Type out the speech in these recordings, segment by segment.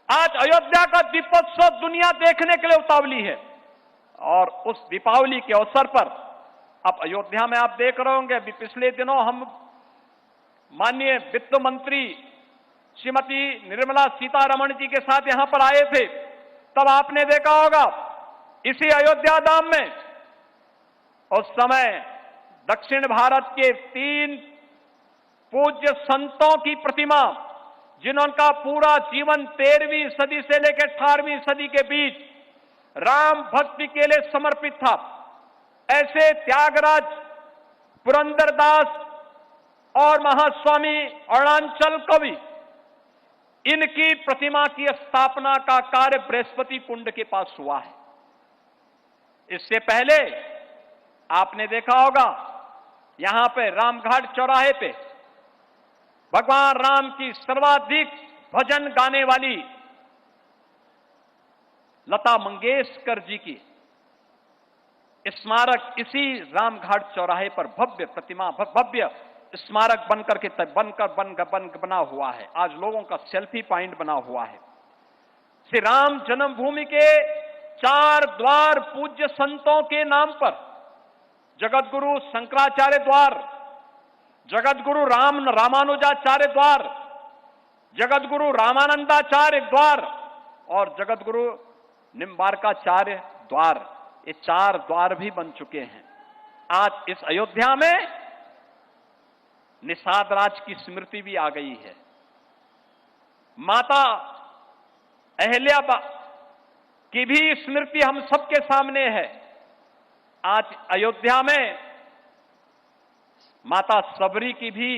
आज अयोध्या का दीपोत्सव दुनिया देखने के लिए उतावली है और उस दीपावली के अवसर पर अब अयोध्या में आप देख रहे होंगे, अभी पिछले दिनों हम माननीय वित्त मंत्री श्रीमती निर्मला सीतारमण जी के साथ यहां पर आए थे। तब आपने देखा होगा इसी अयोध्या धाम में उस समय दक्षिण भारत के 3 पूज्य संतों की प्रतिमा, जिनका पूरा जीवन 13वीं सदी से लेकर 18वीं सदी के बीच राम भक्ति के लिए समर्पित था, ऐसे त्यागराज, पुरंदरदास और महास्वामी अरुणाचल कवि, इनकी प्रतिमा की स्थापना का कार्य बृहस्पति कुंड के पास हुआ है। इससे पहले आपने देखा होगा यहां पे रामघाट चौराहे पे भगवान राम की सर्वाधिक भजन गाने वाली लता मंगेशकर जी की स्मारक इसी रामघाट चौराहे पर भव्य प्रतिमा, भव्य स्मारक बनकर के बना हुआ है। आज लोगों का सेल्फी पॉइंट बना हुआ है। श्री राम जन्मभूमि के 4 द्वार पूज्य संतों के नाम पर, जगतगुरु शंकराचार्य द्वार, जगतगुरु रामानुजाचार्य द्वार, जगतगुरु रामानंदाचार्य द्वार और जगतगुरु निम्बारकाचार्य द्वार, ये 4 द्वार भी बन चुके हैं। आज इस अयोध्या में निषाद राज की स्मृति भी आ गई है। माता अहिल्या की भी स्मृति हम सबके सामने है। आज अयोध्या में माता सबरी की भी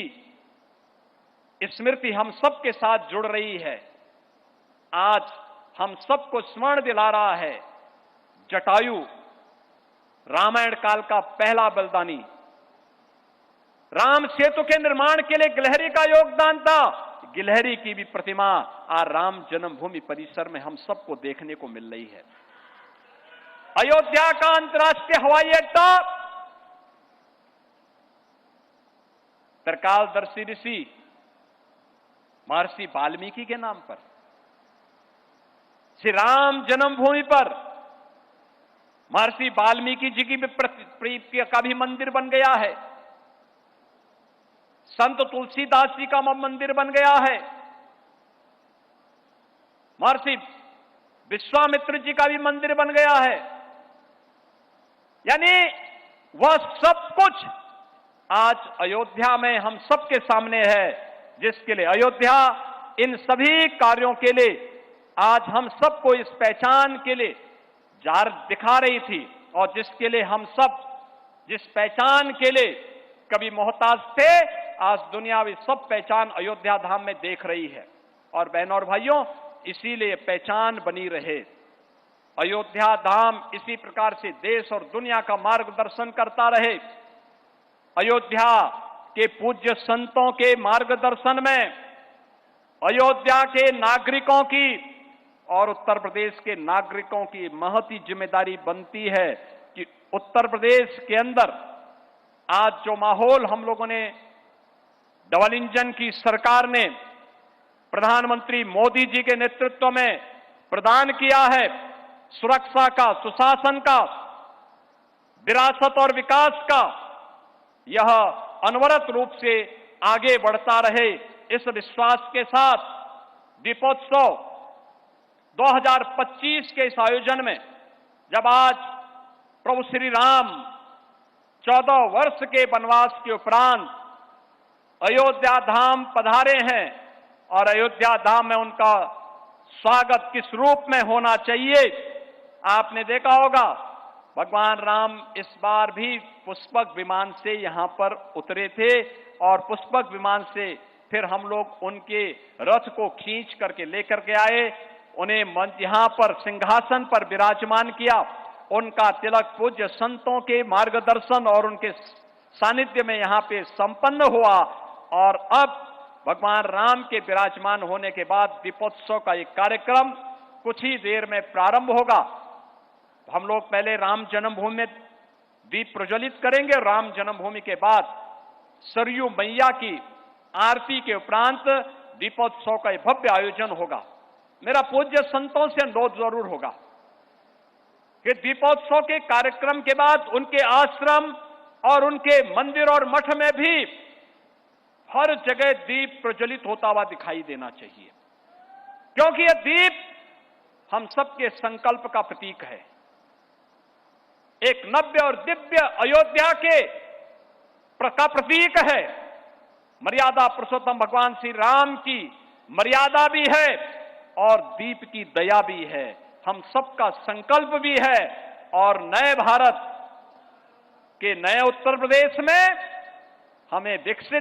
स्मृति हम सबके साथ जुड़ रही है। आज हम सबको स्मरण दिला रहा है जटायु, रामायण काल का पहला बलिदानी। राम सेतु के निर्माण के लिए गिलहरी का योगदान था। गिलहरी की भी प्रतिमा आज राम जन्मभूमि परिसर में हम सबको देखने को मिल रही है। अयोध्या का अंतर्राष्ट्रीय हवाई अड्डा त्रिकालदर्शी ऋषि महर्षि वाल्मीकि के नाम पर, श्री राम जन्मभूमि पर महर्षि वाल्मीकि जी की का भी मंदिर बन गया है। संत तुलसीदास जी का मंदिर बन गया है। महर्षि विश्वामित्र जी का भी मंदिर बन गया है। यानी वह सब कुछ आज अयोध्या में हम सबके सामने है, जिसके लिए अयोध्या इन सभी कार्यों के लिए आज हम सबको इस पहचान के लिए जार दिखा रही थी और जिसके लिए हम सब जिस पहचान के लिए कभी मोहताज थे, आज दुनिया में सब पहचान अयोध्या धाम में देख रही है। और बहनों और भाइयों, इसीलिए पहचान बनी रहे। अयोध्या धाम इसी प्रकार से देश और दुनिया का मार्गदर्शन करता रहे। अयोध्या के पूज्य संतों के मार्गदर्शन में अयोध्या के नागरिकों की और उत्तर प्रदेश के नागरिकों की महती जिम्मेदारी बनती है कि उत्तर प्रदेश के अंदर आज जो माहौल हम लोगों ने डबल इंजन की सरकार ने प्रधानमंत्री मोदी जी के नेतृत्व में प्रदान किया है, सुरक्षा का, सुशासन का, विरासत और विकास का, यह अनवरत रूप से आगे बढ़ता रहे। इस विश्वास के साथ दीपोत्सव 2025 के इस आयोजन में जब आज प्रभु श्री राम 14 वर्ष के वनवास के उपरांत अयोध्या धाम पधारे हैं और अयोध्या धाम में उनका स्वागत किस रूप में होना चाहिए, आपने देखा होगा भगवान राम इस बार भी पुष्पक विमान से यहां पर उतरे थे और पुष्पक विमान से फिर हम लोग उनके रथ को खींच करके लेकर के आए, उन्हें यहां पर सिंहासन पर विराजमान किया। उनका तिलक पूज्य संतों के मार्गदर्शन और उनके सानिध्य में यहां पे संपन्न हुआ और अब भगवान राम के विराजमान होने के बाद दीपोत्सव का एक कार्यक्रम कुछ ही देर में प्रारंभ होगा। हम लोग पहले राम जन्मभूमि में दीप प्रज्वलित करेंगे और राम जन्मभूमि के बाद सरयू मैया की आरती के उपरांत दीपोत्सव का भव्य आयोजन होगा। मेरा पूज्य संतों से अनुरोध जरूर होगा कि दीपोत्सव के कार्यक्रम के बाद उनके आश्रम और उनके मंदिर और मठ में भी हर जगह दीप प्रज्वलित होता हुआ दिखाई देना चाहिए, क्योंकि यह दीप हम सबके संकल्प का प्रतीक है। एक नव्य और दिव्य अयोध्या का प्रतीक है। मर्यादा पुरुषोत्तम भगवान श्री राम की मर्यादा भी है और दीप की दया भी है, हम सबका संकल्प भी है। और नए भारत के नए उत्तर प्रदेश में हमें विकसित